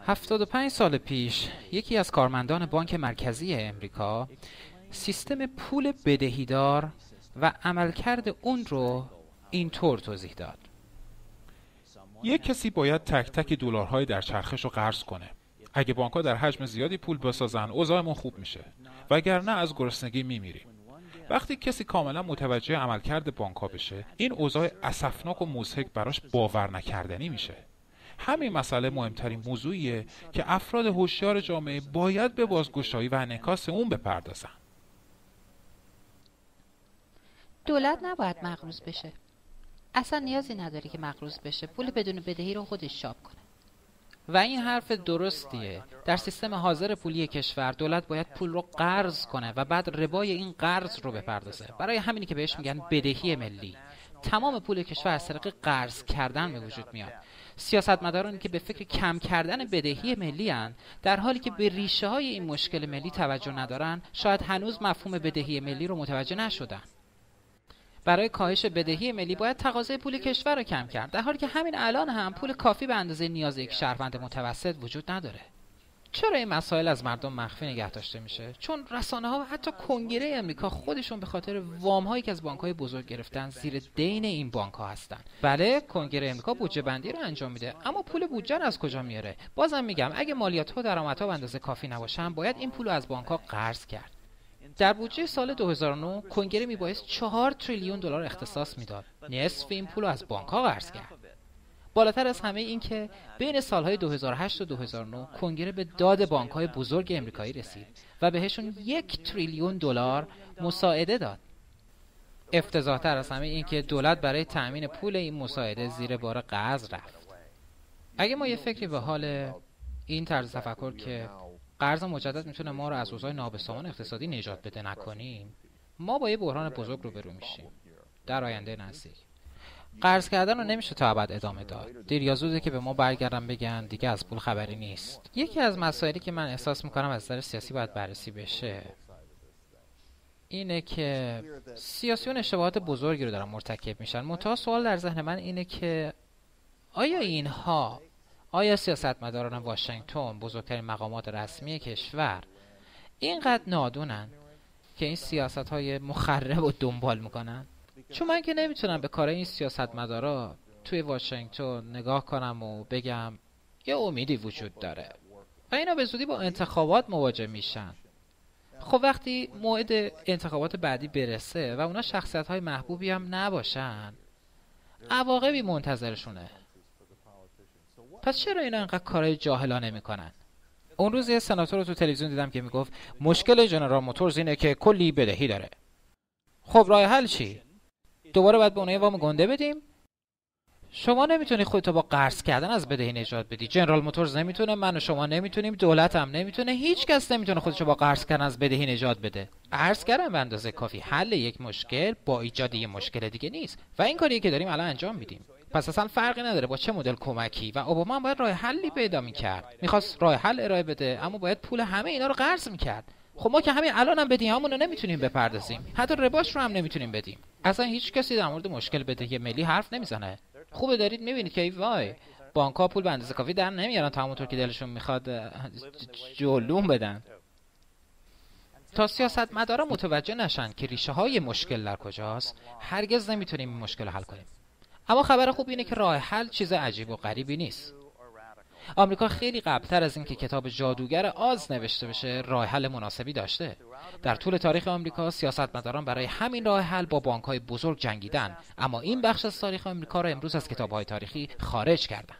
75 سال پیش یکی از کارمندان بانک مرکزی امریکا سیستم پول بدهیدار و عملکرد اون رو اینطور توضیح داد. یک کسی باید تک تک دلارهای در چرخش رو قرض کنه. اگه بانک‌ها در حجم زیادی پول بسازن، اوضاعمون خوب میشه. وگرنه از گرسنگی میمیریم. وقتی کسی کاملا متوجه عملکرد بانک‌ها بشه، این اوضاع اسفناک و مضحک براش باور نکردنی میشه. همین مسئله مهمترین موضوعیه که افراد هوشیار جامعه باید به بازگشایی و انعکاس اون بپردازن. دولت نباید مقروض بشه. اصلا نیازی نداره که مقروض بشه. پول بدون بدهی رو خودش چاپ کنه. و این حرف درستیه. در سیستم حاضر پولی کشور دولت باید پول رو قرض کنه و بعد ربای این قرض رو بپردازه. برای همینی که بهش میگن بدهی ملی. تمام پول کشور از طریق قرض کردن به وجود میاد. سیاستمدارانی که به فکر کم کردن بدهی ملی هستند، در حالی که به ریشه های این مشکل ملی توجه ندارن، شاید هنوز مفهوم بدهی ملی رو متوجه نشدن. برای کاهش بدهی ملی باید تقاضای پول کشور رو کم کرد، در حالی که همین الان هم پول کافی به اندازه نیاز یک شهروند متوسط وجود نداره. چرا این مسائل از مردم مخفی نگه داشته میشه؟ چون رسانه‌ها و حتی کنگره امریکا خودشون به خاطر وام‌هایی که از بانک‌های بزرگ گرفتن زیر دین این بانک‌ها هستن. بله، کنگره امریکا بودجه بندی رو انجام میده، اما پول بودجه رو از کجا میاره؟ بازم میگم اگه مالیات‌ها و درآمدها به اندازه کافی نباشن، باید این پول رو از بانک‌ها قرض کرد. در بودجه سال 2009 کنگره میبایست 4 تریلیون دلار اختصاص میداد. نصف این پول رو از بانک‌ها قرض کرد. بالاتر از همه این که بین سالهای 2008 و 2009 کنگره به داد بانک‌های بزرگ امریکایی رسید و بهشون 1 تریلیون دلار مساعده داد. افتضاح‌تر از همه این که دولت برای تأمین پول این مساعده زیر بار قرض رفت. اگه ما یه فکری به حال این طرز تفکر که قرض مجدد میتونه ما رو از اوضاع نابسامان اقتصادی نجات بده نکنیم، ما با یه بحران بزرگ روبرو میشیم در آینده نزدیک. قرض کردن رو نمیشه تا ابد ادامه داد. دیر یا زوده که به ما برگردن بگن دیگه از پول خبری نیست. یکی از مسائلی که من احساس میکنم از نظر سیاسی باید بررسی بشه اینه که سیاسیون اشتباهات بزرگی رو دارن مرتکب میشن. منتها سوال در ذهن من اینه که آیا سیاستمداران واشنگتن، بزرگترین مقامات رسمی کشور، اینقدر نادونن که این سیاست‌های مخرب رو دنبال میکنن؟ چون من که نمیتونم به کار این سیاستمدارا توی واشنگتن نگاه کنم و بگم یه امیدی وجود داره و اینا به زودی با انتخابات مواجه میشن. خب وقتی موعد انتخابات بعدی برسه و اونا شخصیت‌های محبوبی هم نباشن، عواقبی منتظرشونه. پس چرا اینا اینقدر کارهای جاهلانه میکنن؟ اون روز یه سناتور رو تو تلویزیون دیدم که میگفت مشکل جنرال موتورز اینه که کلی بدهی داره. خب راه حل چی؟ دوباره باید به اونها وام گنده بدیم؟ شما نمیتونی خودتو با قرض کردن از بدهی نجات بدی. جنرال موتورز نمیتونه، من و شما نمیتونیم، دولت هم نمیتونه، هیچ کس نمیتونه خودشو با قرض کردن از بدهی نجات بده. قرض کردن به اندازه کافی حل یک مشکل با ایجاد یک مشکل دیگه نیست و این کاریه که داریم الان انجام میدیم. پس اصلا فرقی نداره با چه مدل کمکی و اوباما هم باید راه حلی پیدا میکرد. میخواست راه حل ارائه بده اما باید پول همه اینا رو قرض میکرد. خب ما که همین الان هم بدهیامون رو نمیتونیم بپردازیم، حتی رباش رو هم نمیتونیم بدیم. اصلا هیچ کسی در مورد مشکل بدهی ملی حرف نمیزنه. خوبه دارید میبینید که ای وای بانک‌ها پول به اندازه کافی در نمیارن تا همونطور که دلشون میخواد جلوم بدن. تا سیاستمدارا متوجه نشن که ریشه های مشکل در کجاست، هرگز نمیتونیم این مشکل رو حل کنیم. اما خبر خوب اینه که راه حل چیز عجیب و غریبی نیست. آمریکا خیلی قبلتر از اینکه کتاب جادوگر آز نوشته بشه راه حل مناسبی داشته. در طول تاریخ آمریکا سیاستمداران برای همین راه حل با بانک‌های بزرگ جنگیدن، اما این بخش از تاریخ آمریکا را امروز از کتاب‌های تاریخی خارج کردن.